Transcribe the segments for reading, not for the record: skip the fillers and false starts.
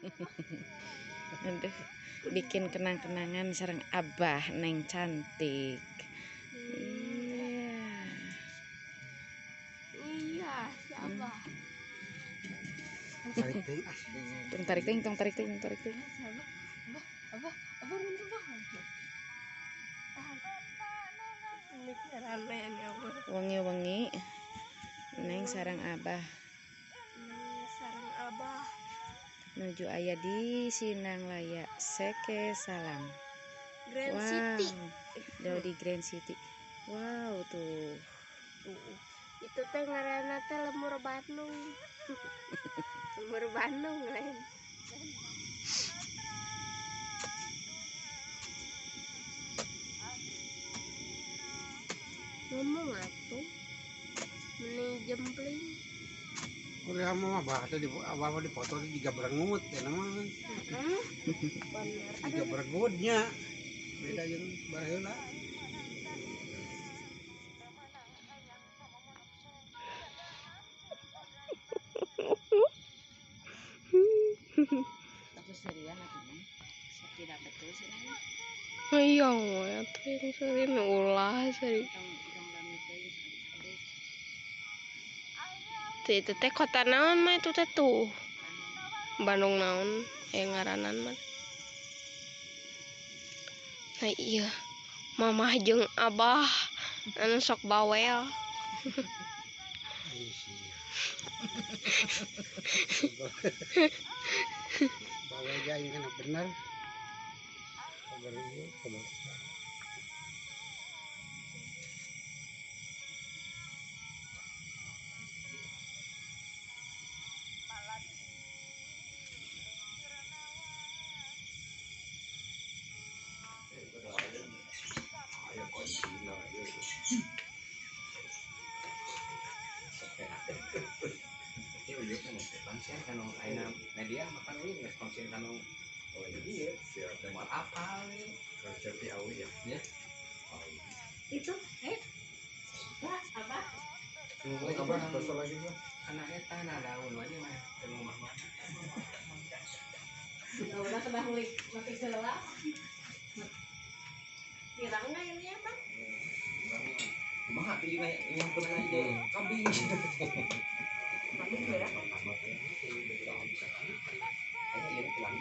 Aduh, bikin kenang-kenangan sareng Abah Neng cantik. Iya, si Abah. Tarik ting. Abah runtuh banget. Wengi-wengi Neng sareng Abah nuju aya di Sinanglaya Seke Salam. Grand City. Wow, di Grand City. Wow tuh. Itu teh ngaranna teh Lemur Bandung. Lemur Bandung lain. Ngomong atuh. Meni jempling. Udah mah bahasa di apa di foto itu juga berengut ya namanya. Bener. Juga berengutnya. Beda yang baheula. Tapi serian atuh tidak betul sih Neng. Iya, ya teh sering ulah sering. Itu teh kota naon mah itu teh tuh. Bandung naon ngaranan mah. Nah iya. Mamah jeung Abah anu sok bawel. Bawel aja kan benar. Kabar ieu kabar. Media makan ini nggak konsen kanu oh jadi ya siapa mau apa nih konser Piawi ya Itu apa? Apa besok lagi gua anak eta na daun aja mah ke rumah mah Udah sudah mulai mati selera. Kira enggak ini apa? mah hati juga yang pernah ide kambing Kambing ya. Ayo ini pulang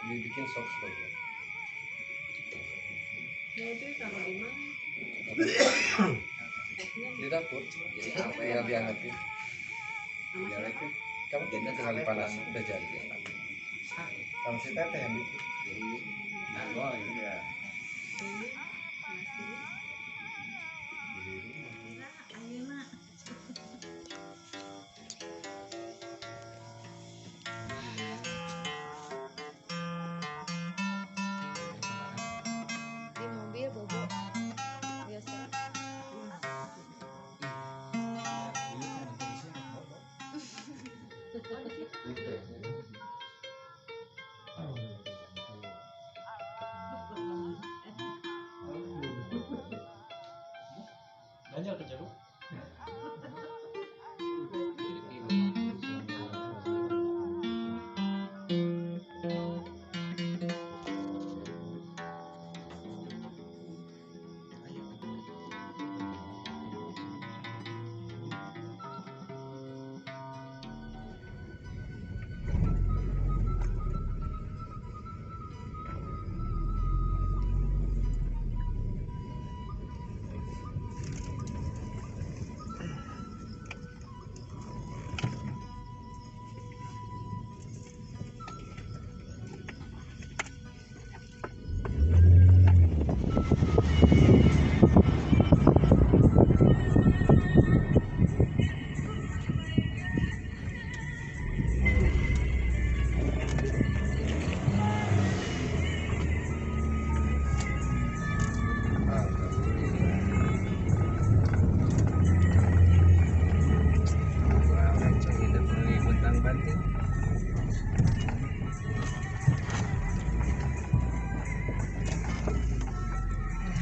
dibikin sop sebagai Itu taruh di mana? di dapur jadi apa yang diangetin ya lagi kamu jadi tinggal panas udah jadi kamu si teteh yang bikin nah gua ini ya Di mobil bobo biasa. banyak ke jeruk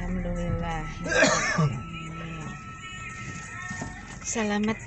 Alhamdulillah. Selamat